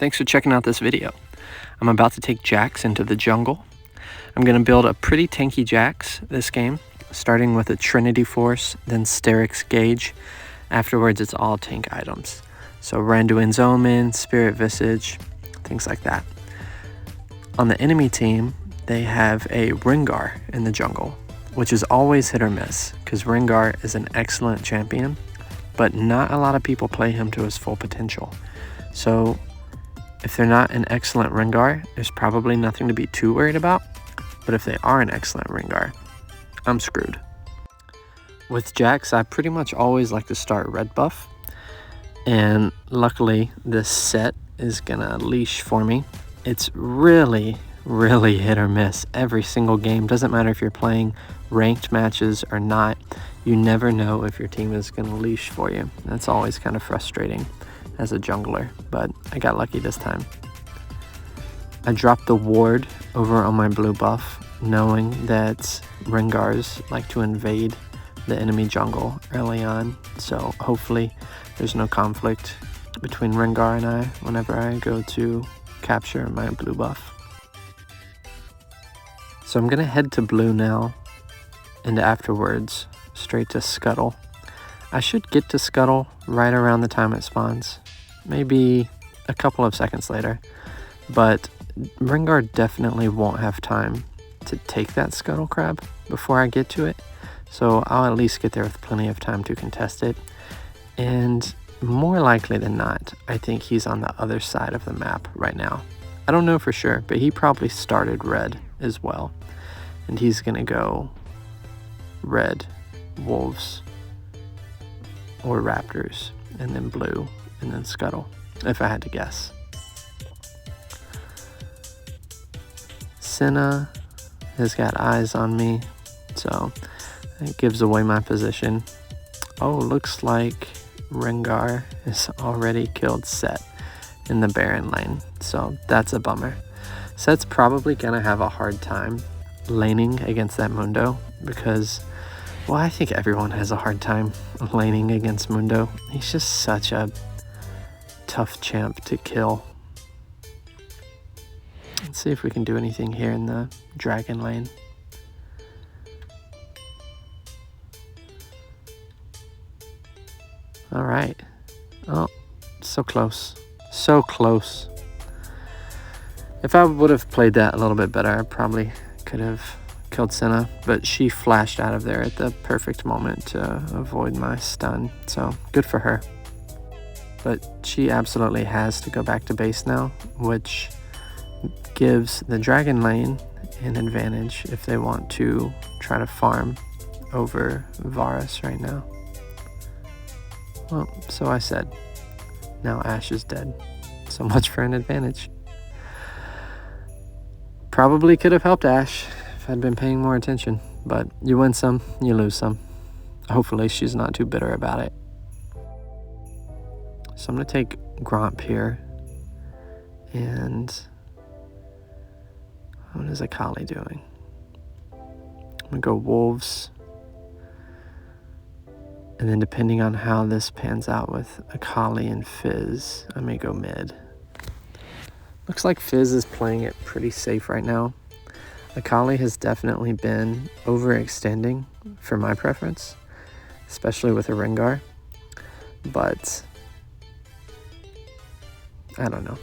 Thanks for checking out this video. I'm about to take Jax into the jungle. I'm going to build a pretty tanky Jax this game, starting with a Trinity Force, then Sterix Gauge. Afterwards, it's all tank items. So Randuin's Omen, Spirit Visage, things like that. On the enemy team, they have a Rengar in the jungle, which is always hit or miss, because Rengar is an excellent champion, but not a lot of people play him to his full potential. So if they're not an excellent Rengar, there's probably nothing to be too worried about. But if they are an excellent Rengar, I'm screwed. With Jax, I pretty much always like to start red buff. And luckily, this set is gonna leash for me. It's really hit or miss every single game. Doesn't matter if you're playing ranked matches or not. You never know if your team is gonna leash for you. That's always kind of frustrating as a jungler, but I got lucky this time. I dropped the ward over on my blue buff, knowing that Rengars like to invade the enemy jungle early on, so hopefully there's no conflict between Rengar and I whenever I go to capture my blue buff. So I'm gonna head to blue now, and afterwards straight to Scuttle. I should get to Scuttle right around the time it spawns, maybe a couple of seconds later, but Rengar definitely won't have time to take that Scuttle Crab before I get to it, so I'll at least get there with plenty of time to contest it. And more likely than not, I think he's on the other side of the map right now. I don't know for sure, but he probably started red as well, and he's gonna go red, wolves, or raptors, and then blue, and then Scuttle, if I had to guess. Senna has got eyes on me, so it gives away my position. Oh, looks like Rengar has already killed Set in the Baron lane, so that's a bummer. Set's probably gonna have a hard time laning against that Mundo because, well, I think everyone has a hard time laning against Mundo. He's just such a tough champ to kill. Let's see if we can do anything here in the dragon lane. All right. Oh, so close. So close. If I would have played that a little bit better, I probably could have killed Senna, but she flashed out of there at the perfect moment to avoid my stun, so good for her. But she absolutely has to go back to base now, which gives the dragon lane an advantage if they want to try to farm over Varus right now. Well, so I said. Now Ashe is dead. So much for an advantage. Probably could have helped Ashe if I'd been paying more attention, but you win some, you lose some. Hopefully she's not too bitter about it. So I'm going to take Gromp here, and what is Akali doing? I'm going to go Wolves, and then depending on how this pans out with Akali and Fizz, I may go mid. Looks like Fizz is playing it pretty safe right now. Akali has definitely been overextending for my preference, especially with a Rengar, but I don't know.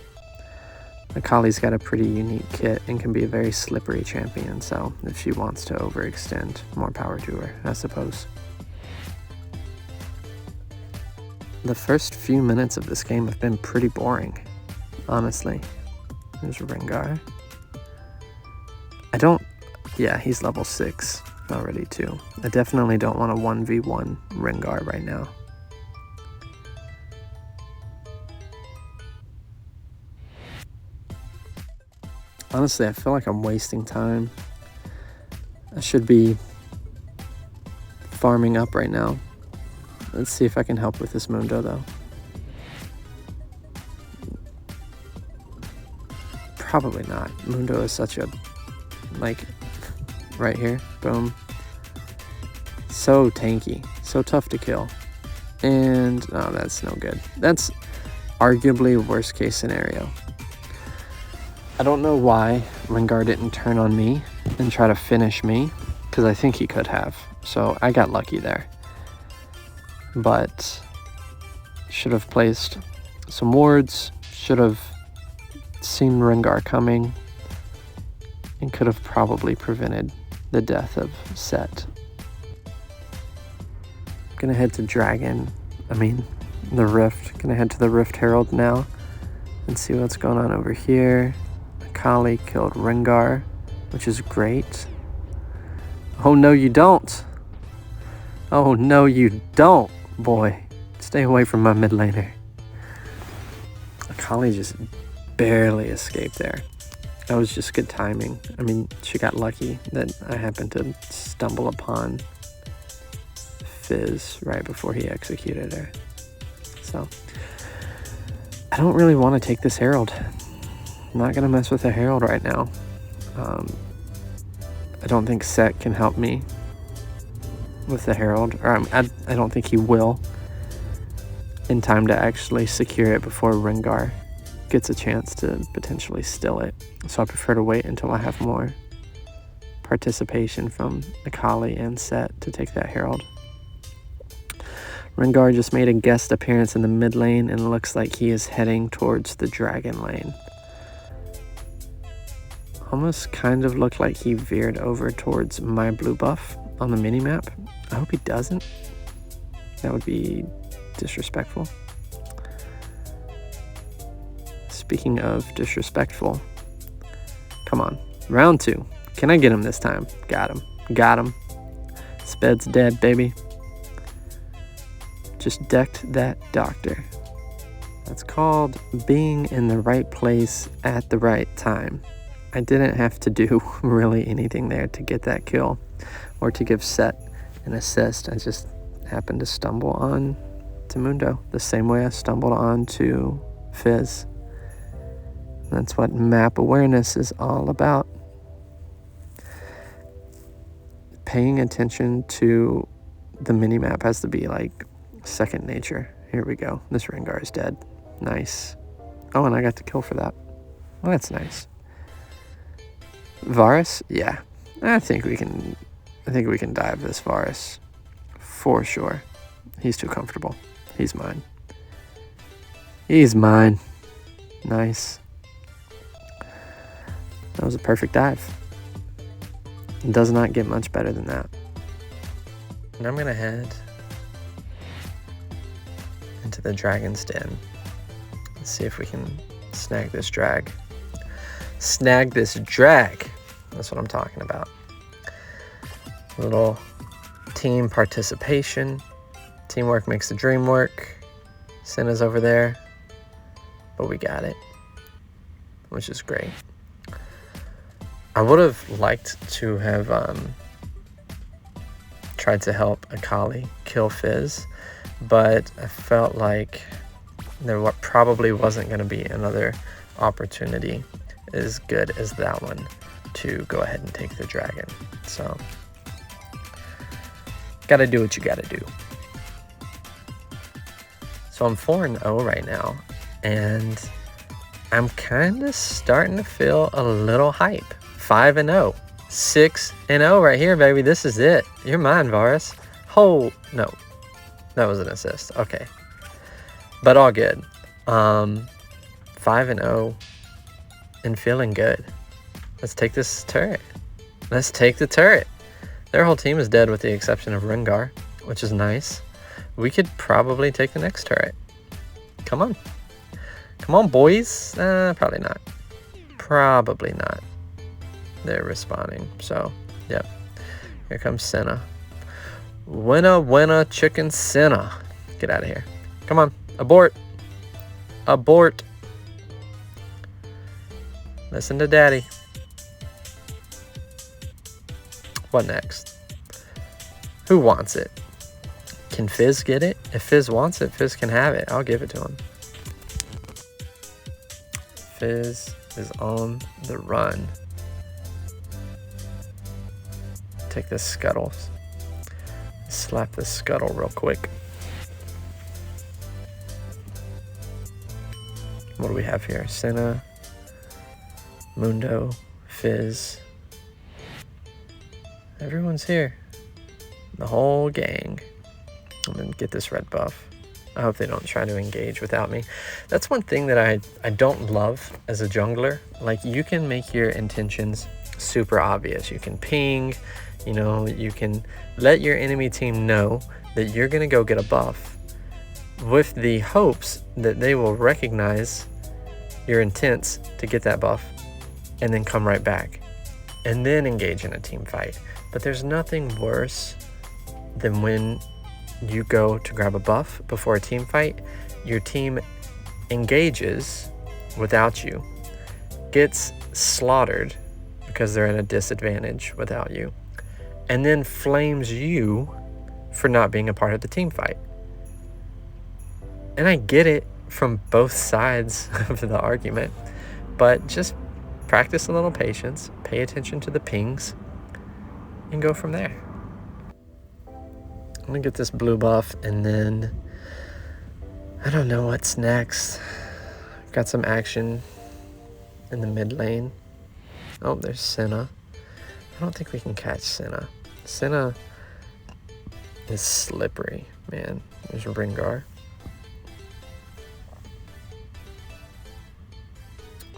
Akali's got a pretty unique kit and can be a very slippery champion, so if she wants to overextend, more power to her, I suppose. The first few minutes of this game have been pretty boring, honestly. There's Rengar. Yeah, he's level 6 already too. I definitely don't want a 1v1 Rengar right now. Honestly, I feel like I'm wasting time. I should be farming up right now. Let's see if I can help with this Mundo though. Probably not. Mundo is such a, like, right here, boom. So tanky, so tough to kill. And, oh, that's no good. arguably worst case scenario. I don't know why Rengar didn't turn on me and try to finish me, because I think he could have. So I got lucky there. But should have placed some wards, should have seen Rengar coming, and could have probably prevented the death of Set. Gonna head to the Rift. Gonna head to the Rift Herald now and see what's going on over here. Akali killed Rengar, which is great. Oh no you don't! Oh no you don't, boy. Stay away from my mid laner. Akali just barely escaped there. That was just good timing. I mean, she got lucky that I happened to stumble upon Fizz right before he executed her. So, I don't really want to take this Herald. I'm not going to mess with the Herald right now. I don't think Set can help me with the Herald. Or I don't think he will in time to actually secure it before Rengar gets a chance to potentially steal it. So I prefer to wait until I have more participation from Akali and Set to take that Herald. Rengar just made a guest appearance in the mid lane and looks like he is heading towards the dragon lane. Almost kind of looked like he veered over towards my blue buff on the minimap. I hope he doesn't. That would be disrespectful. Speaking of disrespectful, come on, round 2. Can I get him this time? Got him. Got him. Sped's dead, baby. Just decked that doctor. That's called being in the right place at the right time. I didn't have to do really anything there to get that kill or to give Set an assist. I just happened to stumble on to Mundo the same way I stumbled on to Fizz. That's what map awareness is all about. Paying attention to the minimap has to be like second nature. Here we go. This Rengar is dead. Nice. Oh, and I got the kill for that. Well, that's nice. Varus? Yeah. I think we can dive this Varus. For sure. He's too comfortable. He's mine. He's mine. Nice. That was a perfect dive. It does not get much better than that. And I'm going to head into the Dragon's Den. Let's see if we can snag this drag. Snag this drag. That's what I'm talking about. A little team participation. Teamwork makes the dream work. Senna's over there. But we got it. Which is great. I would have liked to have tried to help Akali kill Fizz, but I felt like there probably wasn't going to be another opportunity as good as that one to go ahead and take the dragon. So, gotta do what you gotta do. So I'm 4-0 right now, and I'm kind of starting to feel a little hype. 5-0, 6-0 right here, baby. This is it. You're mine, Varus. Oh, no. That was an assist. Okay. But all good. 5-0 and feeling good. Let's take this turret. Let's take the turret. Their whole team is dead with the exception of Rengar, which is nice. We could probably take the next turret. Come on. Come on, boys. Probably not. Probably not. They're responding. So, yep. Here comes Senna. Winner, chicken Senna. Get out of here. Come on. Abort. Abort. Listen to daddy. What next? Who wants it? Can Fizz get it? If Fizz wants it, Fizz can have it. I'll give it to him. Fizz is on the run. Take this scuttle. Slap this scuttle real quick. What do we have here? Senna, Mundo, Fizz. Everyone's here. The whole gang. I'm gonna get this red buff. I hope they don't try to engage without me. That's one thing that I don't love as a jungler. Like, you can make your intentions super obvious. You can ping, you know, you can let your enemy team know that you're gonna go get a buff with the hopes that they will recognize your intents to get that buff and then come right back and then engage in a team fight. But there's nothing worse than when you go to grab a buff before a team fight, your team engages without you, gets slaughtered because they're at a disadvantage without you, and then flames you for not being a part of the team fight. And I get it from both sides of the argument, but just practice a little patience, pay attention to the pings, and go from there. I'm gonna get this blue buff, and then I don't know what's next. Got some action in the mid lane. Oh, there's Senna. I don't think we can catch Senna. Senna is slippery, man. There's Ringar.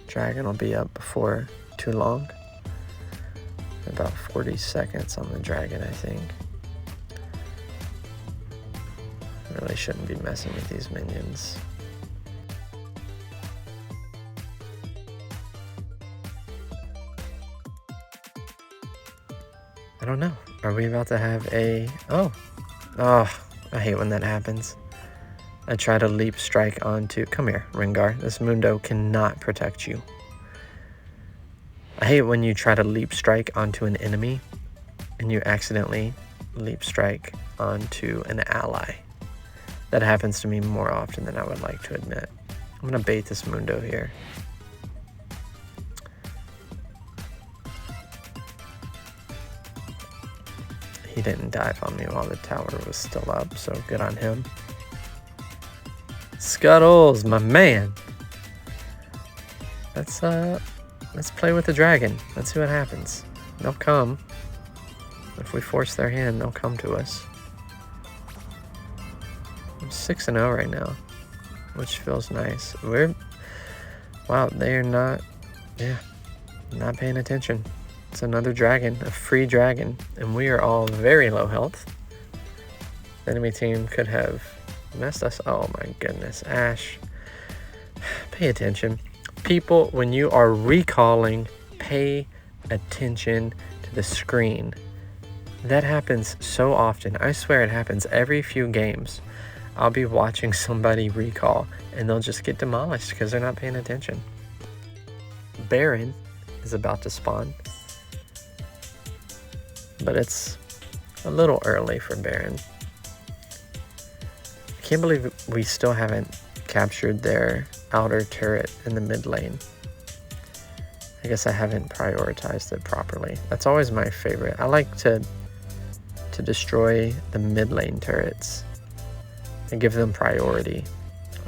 Dragon will be up before too long. About 40 seconds on the dragon, I think. Really shouldn't be messing with these minions. I don't know. Are we about to have a... Oh, I hate when that happens. I try to leap strike onto... Come here, Ringar. This Mundo cannot protect you. I hate when you try to leap strike onto an enemy and you accidentally leap strike onto an ally. That happens to me more often than I would like to admit. I'm gonna bait this Mundo here. He didn't dive on me while the tower was still up, so good on him. Scuttles, my man. Let's play with the dragon. Let's see what happens. They'll come. If we force their hand, they'll come to us. I'm 6-0 right now, which feels nice. Wow, they are not paying attention. It's another dragon, a free dragon, and we are all very low health. The enemy team could have messed us. Oh my goodness, Ashe. Pay attention. People, when you are recalling, pay attention to the screen. That happens so often. I swear it happens every few games. I'll be watching somebody recall and they'll just get demolished because they're not paying attention. Baron is about to spawn, but it's a little early for Baron. I can't believe we still haven't captured their outer turret in the mid lane. I guess I haven't prioritized it properly. That's always my favorite. I like to destroy the mid lane turrets and give them priority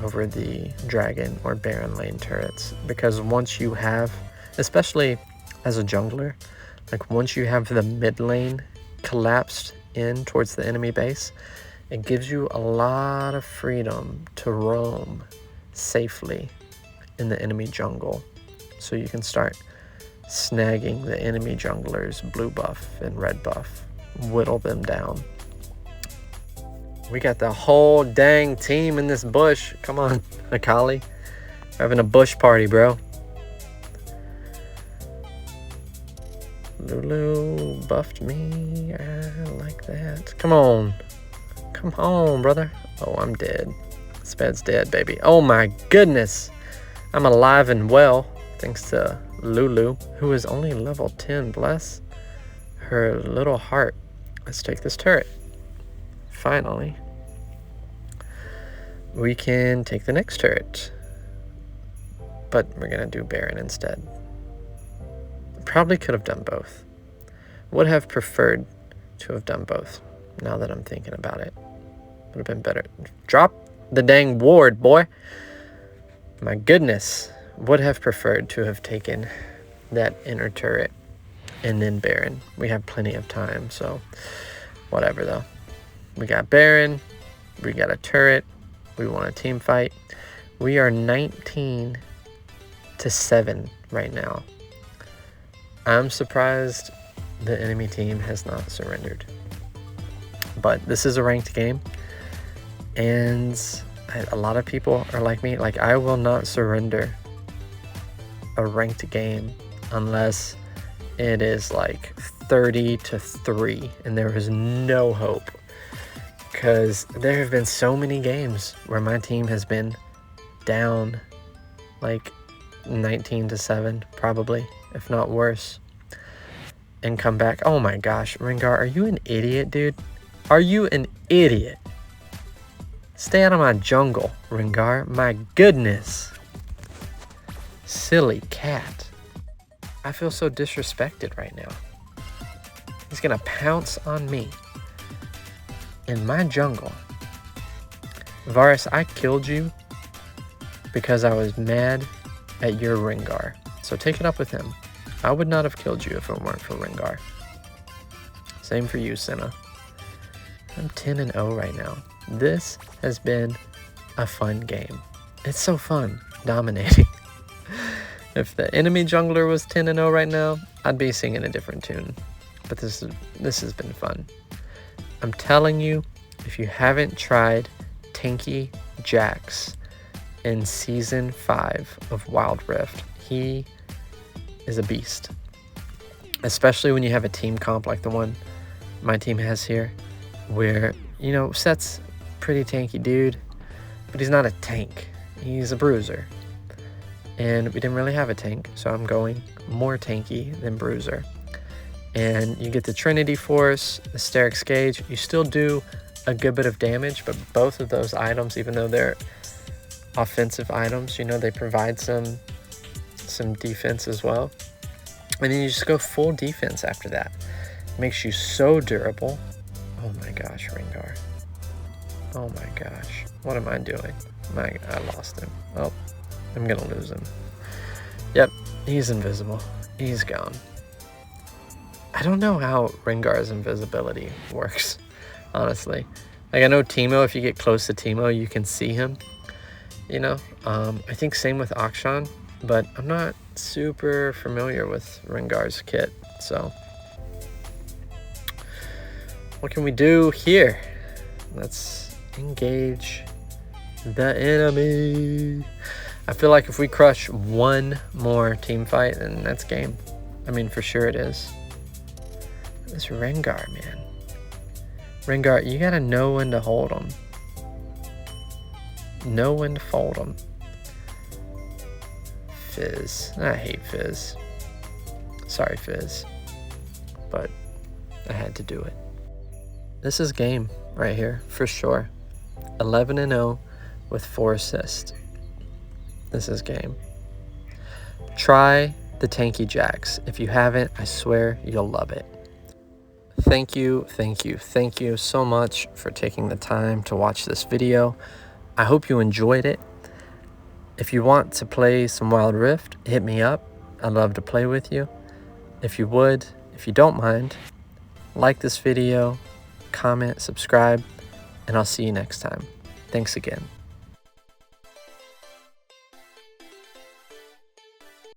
over the dragon or Baron lane turrets, because once you have, especially as a jungler, like once you have the mid lane collapsed in towards the enemy base, it gives you a lot of freedom to roam safely in the enemy jungle. So you can start snagging the enemy jungler's blue buff and red buff, whittle them down. We got the whole dang team in this bush. Come on, Akali. We're having a bush party, bro. Lulu buffed me. I like that. Come on. Come on, brother. Oh, I'm dead. Sped's dead, baby. Oh my goodness. I'm alive and well, thanks to Lulu, who is only level 10. Bless her little heart. Let's take this turret. Finally, we can take the next turret. But we're going to do Baron instead. Probably could have done both. Would have preferred to have done both, now that I'm thinking about it. Would have been better. Drop the dang ward, boy. My goodness, would have preferred to have taken that inner turret and then Baron. We have plenty of time, so whatever though. We got Baron, we got a turret, we want a team fight. We are 19-7 right now. I'm surprised the enemy team has not surrendered. But this is a ranked game, and a lot of people are like me. Like, I will not surrender a ranked game unless it is like 30-3 and there is no hope. Because there have been so many games where my team has been down like 19-7 probably, if not worse, and come back. Oh my gosh, Rengar, are you an idiot, dude? Are you an idiot? Stay out of my jungle, Rengar. My goodness. Silly cat. I feel so disrespected right now. He's gonna pounce on me in my jungle. Varus, I killed you because I was mad at your Rengar. So take it up with him. I would not have killed you if it weren't for Rengar. Same for you, Senna. I'm 10-0 right now. This has been a fun game. It's so fun dominating. If the enemy jungler was 10-0 right now, I'd be singing a different tune. But this has been fun. I'm telling you, if you haven't tried Tanky Jax in Season 5 of Wild Rift, he is a beast. Especially when you have a team comp like the one my team has here, where, you know, Set's pretty tanky dude, but he's not a tank. He's a bruiser. And we didn't really have a tank, so I'm going more tanky than bruiser. And you get the Trinity Force, the Sterix Gauge. You still do a good bit of damage, but both of those items, even though they're offensive items, you know, they provide some defense as well. And then you just go full defense after that. Makes you so durable. Oh my gosh, Rengar. Oh my gosh. What am I doing? I lost him. Oh, I'm gonna lose him. Yep, he's invisible. He's gone. I don't know how Rengar's invisibility works, honestly. Like, I know Teemo, if you get close to Teemo, you can see him, you know? I think same with Akshan, but I'm not super familiar with Rengar's kit, so. What can we do here? Let's engage the enemy. I feel like if we crush one more team fight, then that's game. I mean, for sure it is. This Rengar, man. Rengar, you gotta know when to hold him. Know when to fold him. Fizz. I hate Fizz. Sorry, Fizz. But I had to do it. This is game right here, for sure. 11-0 with 4 assists. This is game. Try the Tanky Jax. If you haven't, I swear you'll love it. Thank you so much for taking the time to watch this video. I hope you enjoyed it. If you want to play some Wild Rift, hit me up. I'd love to play with you. If you don't mind, like this video, comment, subscribe, and I'll see you next time. Thanks again.